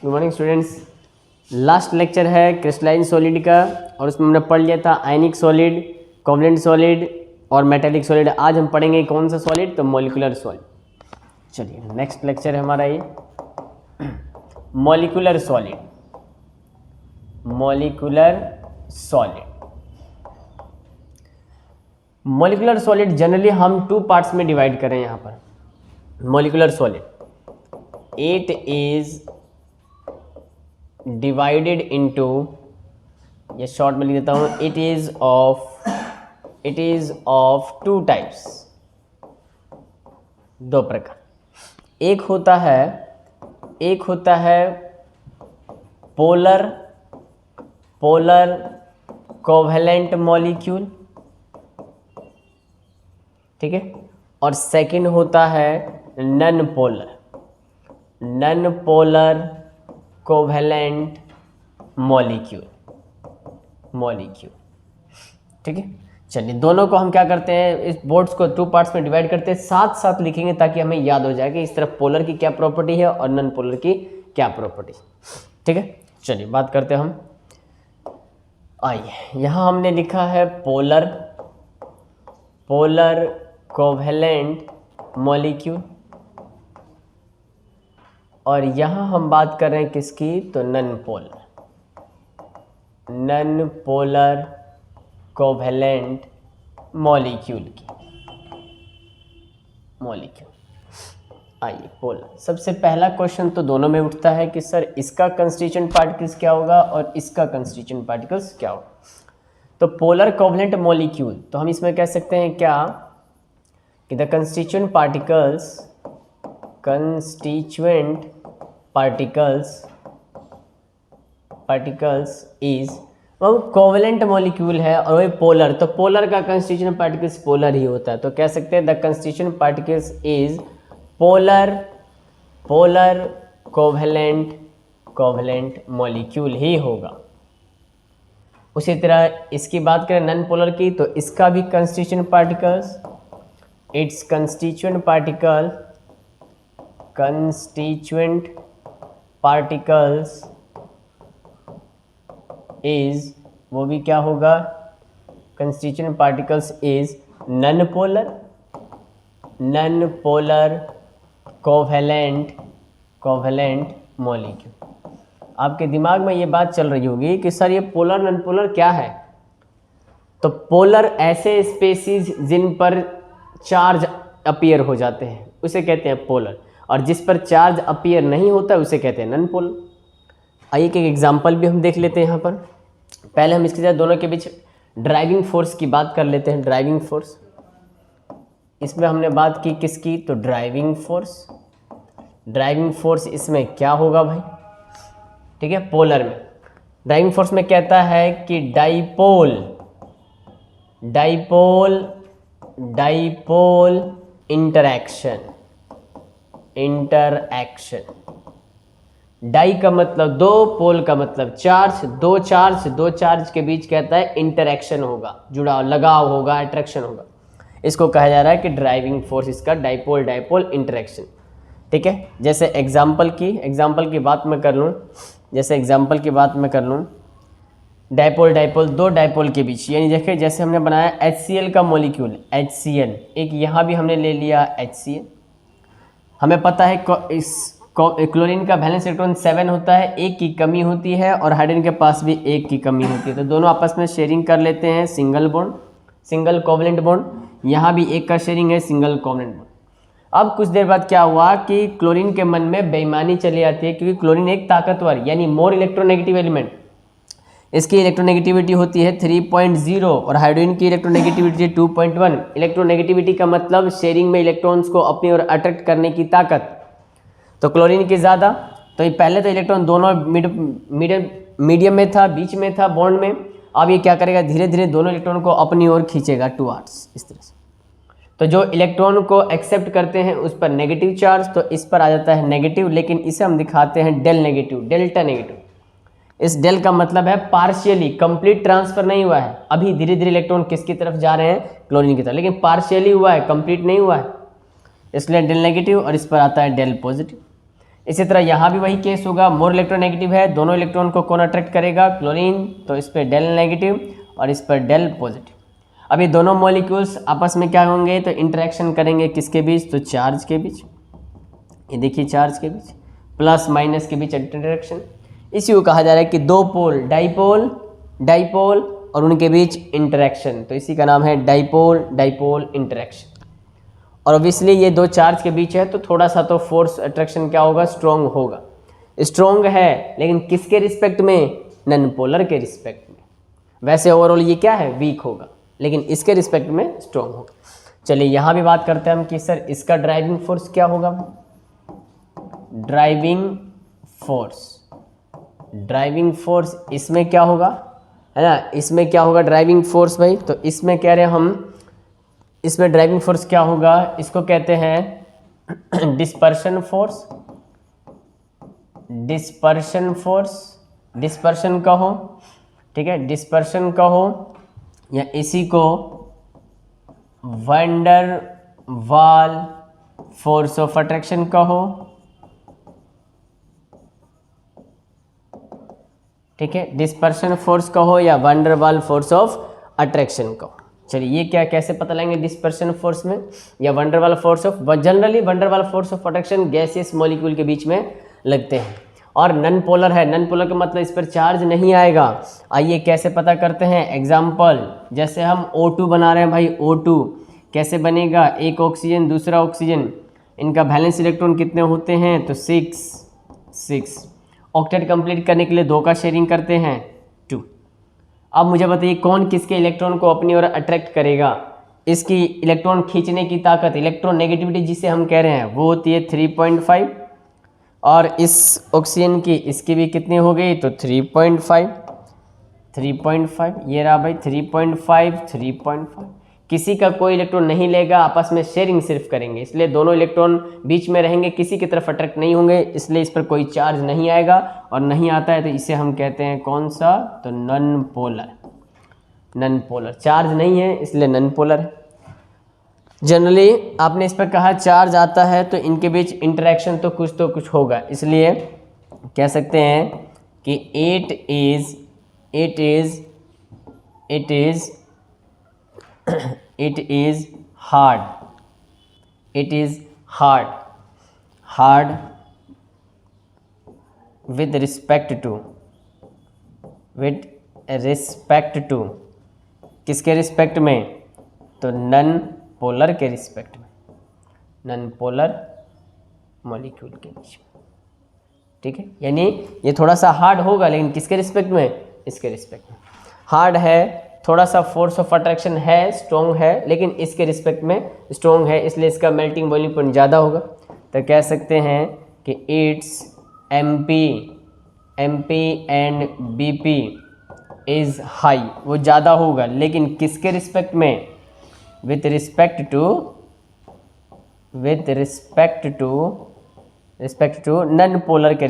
Good morning students. Last lecture है crystalline solid का और उसमें हमने पढ़ लिया था आयनिक सॉलिड, कोवलेंट सॉलिड और मेटालिक सॉलिड। आज हम पढ़ेंगे कौन सा सॉलिड, तो मॉलिक्यूलर सॉलिड। चलिए नेक्स्ट लेक्चर है हमारा ये molecular solid. Molecular solid molecular solid generally हम टू पार्ट्स में डिवाइड करें यहाँ पर। Molecular solid it is divided into, ये शॉर्ट में लिख देता हूँ, it is of two types, दो प्रकार। एक होता है पोलर कोवेलेंट मॉलिक्यूल, ठीक है, और सेकंड होता है नॉन पोलर कोवेलेंट मॉलिक्यूल, ठीक है। चलिए दोनों को हम क्या करते हैं, इस बोर्ड्स को टू पार्ट्स में डिवाइड करते हैं, साथ साथ लिखेंगे ताकि हमें याद हो जाए कि इस तरफ पोलर की क्या प्रॉपर्टी है और नॉन पोलर की क्या प्रॉपर्टी, ठीक है। चलिए बात करते हैं हम। आइए यहाँ हमने लिखा है पोलर कोवेलेंट मॉलिक्यूल, और यहाँ हम बात कर रहे हैं किसकी, तो नॉन पोलर कोवेलेंट मॉलिक्यूल की। आइए पोलर, सबसे पहला क्वेश्चन तो दोनों में उठता है कि सर इसका कंस्टिट्यूएंट पार्टिकल्स क्या होगा और इसका कंस्टिट्यूएंट पार्टिकल्स क्या होगा। तो पोलर कोवेलेंट मॉलिक्यूल, तो हम इसमें कह सकते हैं क्या कि द कंस्टिट्यूएंट पार्टिकल्स इज, वो कोवेलेंट मॉलिक्यूल है और वही पोलर, तो पोलर का कंस्टिट्यूएंट पार्टिकल्स पोलर ही होता है। तो कह सकते हैं the constituent particles is polar covalent molecule ही होगा। उसी तरह इसकी बात करें नॉन पोलर की, तो इसका भी constituent particles, it's constituent particles is, वो भी क्या होगा, constituent particles is non polar covalent molecule. आपके दिमाग में ये बात चल रही होगी कि सर ये पोलर नॉन पोलर क्या है। तो पोलर ऐसे स्पेसीज जिन पर चार्ज अपीयर हो जाते हैं उसे कहते हैं पोलर, और जिस पर चार्ज अपीयर नहीं होता उसे कहते हैं नॉन पोलर। आइए एक एग्जांपल भी हम देख लेते हैं यहाँ पर। पहले हम इसके साथ दोनों के बीच ड्राइविंग फोर्स की बात कर लेते हैं। ड्राइविंग फोर्स, इसमें हमने बात की किसकी, तो ड्राइविंग फोर्स इसमें क्या होगा भाई, ठीक है, पोलर में। ड्राइविंग फोर्स में कहता है कि डाइपोल इंटरैक्शन। डाई का मतलब दो, पोल का मतलब चार्ज, दो चार्ज के बीच कहता है इंटरैक्शन होगा, जुड़ाव, लगाव होगा, अट्रैक्शन होगा। इसको कहा जा रहा है कि ड्राइविंग फोर्स इसका डाइपोल इंटरैक्शन, ठीक है। जैसे एग्जाम्पल की बात मैं कर लूँ, डाइपोल दो डाइपोल के बीच, यानी देखिए जैसे हमने बनाया HCl का मॉलिक्यूल, HCl, एक यहाँ भी हमने ले लिया HCl। हमें पता है इस क्लोरीन का वैलेंस इलेक्ट्रॉन 7 होता है, एक की कमी होती है, और हाइड्रोजन के पास भी एक की कमी होती है। तो दोनों आपस में शेयरिंग कर लेते हैं, सिंगल कोवेलेंट बॉन्ड। यहाँ भी एक का शेयरिंग है, सिंगल कोवेलेंट बॉन्ड। अब कुछ देर बाद क्या हुआ कि क्लोरीन के मन में बेईमानी चली आती है, क्योंकि क्लोरीन एक ताकतवर यानी मोर इलेक्ट्रोनेगेटिव एलिमेंट, इसकी इलेक्ट्रोनेगेटिविटी होती है 3.0 और हाइड्रोजन की इलेक्ट्रोनेगेटिविटी 2.1। इलेक्ट्रोनेगेटिविटी का मतलब शेयरिंग में इलेक्ट्रॉन्स को अपनी ओर अट्रैक्ट करने की ताकत, तो क्लोरीन की ज़्यादा। तो ये पहले तो इलेक्ट्रॉन दोनों मीडियम में था, बीच में था बॉन्ड में। अब ये क्या करेगा, धीरे धीरे दोनों इलेक्ट्रॉन को अपनी ओर खींचेगा टुवर्ड्स, इस तरह से। तो जो इलेक्ट्रॉन को एक्सेप्ट करते हैं उस पर नेगेटिव चार्ज, तो इस पर आ जाता है नेगेटिव, लेकिन इसे हम दिखाते हैं डेल्टा नेगेटिव। इस डेल का मतलब है पार्शियली, कंप्लीट ट्रांसफर नहीं हुआ है, अभी धीरे धीरे इलेक्ट्रॉन किसकी तरफ जा रहे हैं, क्लोरीन की तरफ, लेकिन पार्शियली हुआ है, कंप्लीट नहीं हुआ है, इसलिए डेल नेगेटिव, और इस पर आता है डेल पॉजिटिव। इसी तरह यहाँ भी वही केस होगा, मोर इलेक्ट्रोनेगेटिव है, दोनों इलेक्ट्रॉन को कौन अट्रैक्ट करेगा, क्लोरीन, तो इस पर डेल नेगेटिव और इस पर डेल पॉजिटिव। अब ये दोनों मॉलिक्यूल्स आपस में क्या होंगे, तो इंटरेक्शन करेंगे किसके बीच, तो चार्ज के बीच। ये देखिए चार्ज के बीच, प्लस माइनस के बीच इंटरेक्शन। इसी को कहा जा रहा है कि दो पोल, डाइपोल डाइपोल और उनके बीच इंटरेक्शन, तो इसी का नाम है डाइपोल डाइपोल इंटरेक्शन। और ऑब्वियसली ये दो चार्ज के बीच है तो थोड़ा सा तो फोर्स अट्रैक्शन क्या होगा, स्ट्रॉन्ग होगा। स्ट्रॉन्ग है लेकिन किसके रिस्पेक्ट में, नन पोलर के रिस्पेक्ट में। वैसे ओवरऑल ये क्या है, वीक होगा, लेकिन इसके रिस्पेक्ट में स्ट्रॉन्ग होगा। चलिए यहाँ भी बात करते हैं हम कि सर इसका ड्राइविंग फोर्स क्या होगा। ड्राइविंग फोर्स इसमें क्या होगा, है ना, इसमें क्या होगा ड्राइविंग फोर्स भाई, तो इसमें कह रहे हैं हम, इसमें ड्राइविंग फोर्स क्या होगा, इसको कहते हैं डिस्पर्शन फोर्स। डिस्पर्शन कहो, ठीक है, डिस्पर्शन कहो, या इसी को वैंडर वाल फोर्स ऑफ अट्रैक्शन कहो, ठीक है, डिस्पर्शन फोर्स कहो या वैंडर वाल फोर्स ऑफ अट्रैक्शन कहो। चलिए ये क्या कैसे पता लगाएंगे, डिस्पर्शन फोर्स में या van der Waals force of, generally van der Waals force of attraction gaseous molecule के बीच में लगते हैं। और नन पोलर है, नन पोलर का मतलब इस पर चार्ज नहीं आएगा। आइए कैसे पता करते हैं, एग्जाम्पल जैसे हम O2 बना रहे हैं भाई, O2 कैसे बनेगा, एक ऑक्सीजन दूसरा ऑक्सीजन, इनका वैलेंस इलेक्ट्रॉन कितने होते हैं, तो 6। ऑक्टेट कंप्लीट करने के लिए 2 का शेयरिंग करते हैं, 2। अब मुझे बताइए कौन किसके इलेक्ट्रॉन को अपनी ओर अट्रैक्ट करेगा। इसकी इलेक्ट्रॉन खींचने की ताकत, इलेक्ट्रॉन नेगेटिविटी जिसे हम कह रहे हैं, वो होती है 3.5, और इस ऑक्सीजन की, इसकी भी कितनी हो गई, तो 3.5, ये रहा भाई 3.5। किसी का कोई इलेक्ट्रॉन नहीं लेगा, आपस में शेयरिंग सिर्फ करेंगे, इसलिए दोनों इलेक्ट्रॉन बीच में रहेंगे, किसी की तरफ अट्रैक्ट नहीं होंगे, इसलिए इस पर कोई चार्ज नहीं आएगा। और नहीं आता है तो इसे हम कहते हैं कौन सा, तो नन पोलर। चार्ज नहीं है इसलिए नन पोलर है। जनरली आपने इस पर कहा चार्ज आता है तो इनके बीच इंटरेक्शन तो कुछ होगा, इसलिए कह सकते हैं कि it is hard with respect to किसके रिस्पेक्ट में, तो नन पोलर के रिस्पेक्ट में, नन पोलर मॉलिक्यूल के बीच में, ठीक है। यानी ये थोड़ा सा हार्ड होगा लेकिन किसके रिस्पेक्ट में, इसके रिस्पेक्ट में। हार्ड है, थोड़ा सा फोर्स ऑफ अट्रैक्शन है, स्ट्रॉन्ग है, लेकिन इसके रिस्पेक्ट में स्ट्रॉन्ग है, इसलिए इसका मेल्टिंग बॉइलिंग पॉइंट ज़्यादा होगा। तो कह सकते हैं कि it's MP and BP is high, वो ज़्यादा होगा, लेकिन किसके रिस्पेक्ट में, with respect to non polar के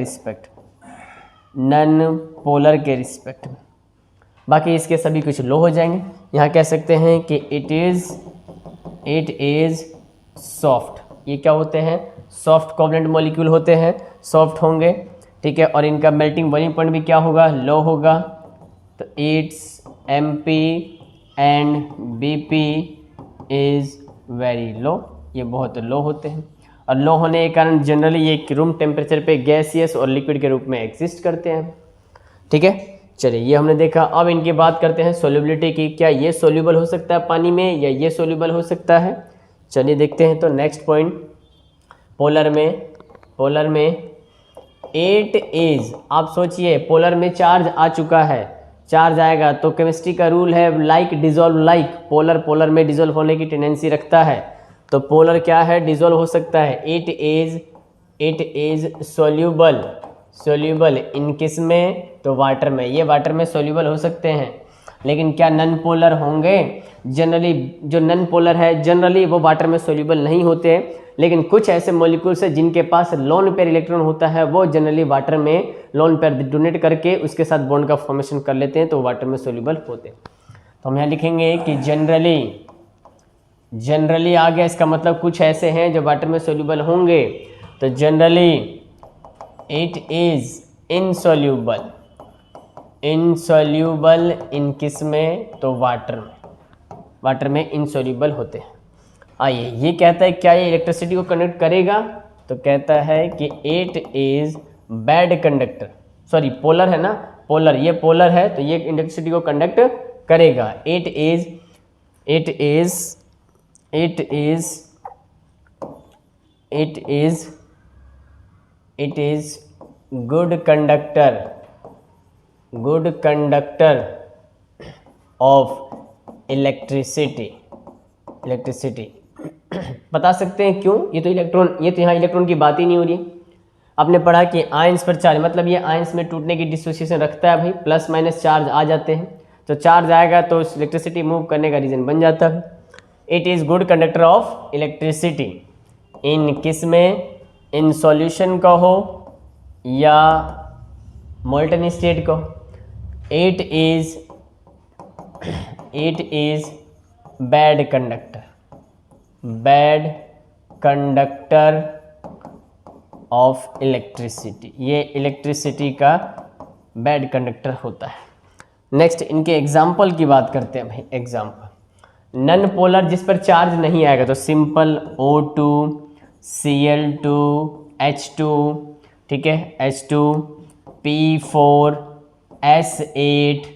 रिस्पेक्ट में। बाकी इसके सभी कुछ लो हो जाएंगे। यहाँ कह सकते हैं कि इट इज़ सॉफ्ट। ये क्या होते हैं, सॉफ्ट कोवलेंट मॉलिक्यूल होते हैं, सॉफ्ट होंगे, ठीक है। और इनका मेल्टिंग बॉइलिंग पॉइंट भी क्या होगा, लो होगा। तो it's MP and BP is very low, ये बहुत लो होते हैं। और लो होने के कारण जनरली ये रूम टेम्परेचर पे गैसियस और लिक्विड के रूप में एग्जिस्ट करते हैं, ठीक है। चलिए ये हमने देखा। अब इनकी बात करते हैं सोल्युबिलिटी की, क्या ये सोल्यूबल हो सकता है पानी में या ये सोल्यूबल हो सकता है। चलिए देखते हैं। तो नेक्स्ट पॉइंट, पोलर में इट इज़, आप सोचिए पोलर में चार्ज आ चुका है, चार्ज आएगा तो केमिस्ट्री का रूल है लाइक डिजोल्व लाइक, पोलर में डिजोल्व होने की टेंडेंसी रखता है, तो पोलर क्या है, डिजोल्व हो सकता है। इट इज़ सोल्यूबल इन किस में, तो वाटर में। ये वाटर में सोल्यूबल हो सकते हैं, लेकिन क्या नन पोलर होंगे। जनरली जो नन पोलर है जनरली वो वाटर में सोल्यूबल नहीं होते, लेकिन कुछ ऐसे मॉलिक्यूल्स हैं जिनके पास लोन पेयर इलेक्ट्रॉन होता है, वो जनरली वाटर में लोन पेयर डोनेट करके उसके साथ बॉन्ड का फॉर्मेशन कर लेते हैं, तो वाटर में सोल्यूबल होते हैं। तो हम यहाँ लिखेंगे कि जनरली आ गया, इसका मतलब कुछ ऐसे हैं जो वाटर में सोल्यूबल होंगे। तो generally it is insoluble, insoluble इन किस में, तो वाटर में, वाटर में इनसॉल्यूबल होते हैं। आइए ये कहता है क्या ये इलेक्ट्रिसिटी को कंडक्ट करेगा, तो कहता है कि it is bad conductor, sorry polar है ना, पोलर, ये पोलर है तो ये इलेक्ट्रिसिटी को कंडक्ट करेगा। It is it is it is it is it is good conductor, good conductor of electricity, electricity. बता सकते हैं क्यों, ये तो इलेक्ट्रॉन, ये तो यहाँ इलेक्ट्रॉन की बात ही नहीं हो रही। आपने पढ़ा कि आयंस पर चार्ज, मतलब ये आयंस में टूटने की डिसोसिएशन रखता है भाई, प्लस माइनस चार्ज आ जाते हैं, तो चार्ज आएगा तो इलेक्ट्रिसिटी मूव करने का रीजन बन जाता है। It is good conductor of electricity in किस में, इन सॉल्यूशन का हो या मोल्टन स्टेट का हो। It is bad conductor, bad conductor of electricity, ये इलेक्ट्रिसिटी का बैड कंडक्टर होता है। नेक्स्ट इनके एग्जाम्पल की बात करते हैं भाई। एग्जाम्पल, नन पोलर जिस पर चार्ज नहीं आएगा तो सिंपल O2, Cl2, H2, ठीक है, H2, P4, S8,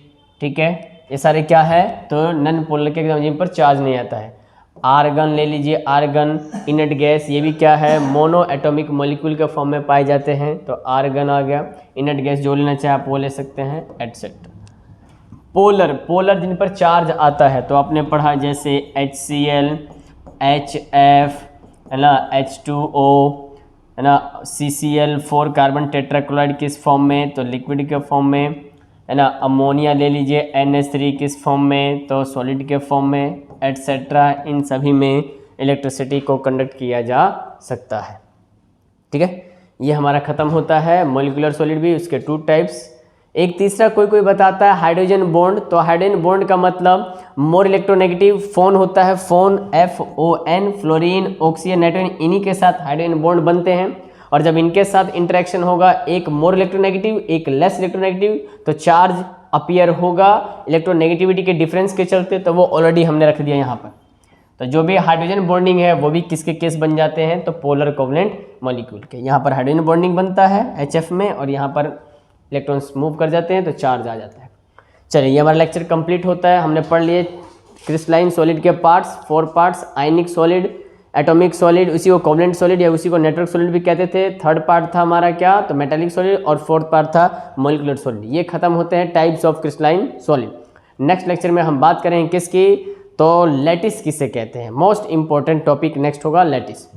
ठीक है, ये सारे क्या है, तो नन पोलर के एग्जाम जिन पर चार्ज नहीं आता है। आर्गन ले लीजिए, आर्गन इनर्ट गैस, ये भी क्या है, मोनो एटॉमिक मॉलिक्यूल के फॉर्म में पाए जाते हैं, तो आर्गन आ गया। इनर्ट गैस जो लेना चाहे आप वो ले सकते हैं, एटसेट्रा। पोलर, पोलर जिन पर चार्ज आता है तो आपने पढ़ा जैसे HCl, HF, है ना, H2O, है ना, CCl4 कार्बन टेट्राक्लोराइड किस फॉर्म में, तो लिक्विड के फॉर्म में, है ना। अमोनिया ले लीजिए, NH3 किस फॉर्म में, तो सॉलिड के फॉर्म में, एटसेट्रा। इन सभी में इलेक्ट्रिसिटी को कंडक्ट किया जा सकता है, ठीक है। ये हमारा ख़त्म होता है मॉलिक्यूलर सॉलिड भी, उसके 2 टाइप्स। एक तीसरा कोई बताता है हाइड्रोजन बॉन्ड, तो हाइड्रोजन बॉन्ड का मतलब मोर इलेक्ट्रोनेगेटिव फोन होता है, phone FON, fluorine, oxygen, nitrogen, इन्हीं के साथ हाइड्रोजन बॉन्ड बनते हैं। और जब इनके साथ इंटरेक्शन होगा, एक मोर इलेक्ट्रोनेगेटिव एक लेस इलेक्ट्रोनेगेटिव, तो चार्ज अपीयर होगा इलेक्ट्रोनेगेटिविटी के डिफरेंस के चलते, तो वो ऑलरेडी हमने रख दिया यहाँ पर। तो जो भी हाइड्रोजन बॉन्डिंग है वो भी किसके केस बन जाते हैं, तो पोलर कोवलेंट मॉलिक्यूल के। यहाँ पर हाइड्रोजन बॉन्डिंग बनता है HF में, और यहाँ पर इलेक्ट्रॉन्स मूव कर जाते हैं तो चार्ज आ जाता है। चलिए ये हमारा लेक्चर कंप्लीट होता है। हमने पढ़ लिए क्रिस्टलाइन सॉलिड के पार्ट्स, 4 पार्ट्स, आयनिक सॉलिड, एटॉमिक सॉलिड, उसी को कोवलेंट सॉलिड या उसी को नेटवर्क सॉलिड भी कहते थे। 3rd पार्ट था हमारा क्या, तो मेटालिक सॉलिड, और 4th पार्ट था मॉलिक्यूलर सॉलिड। ये खत्म होते हैं types of crystalline solid. Next lecture में हम बात करेंगे किसकी, तो लैटिस किसे कहते हैं। मोस्ट इंपॉर्टेंट टॉपिक नेक्स्ट होगा लैटिस।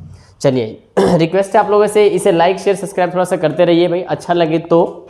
चलिए रिक्वेस्ट है आप लोगों से, इसे लाइक शेयर सब्सक्राइब थोड़ा सा करते रहिए भाई, अच्छा लगे तो।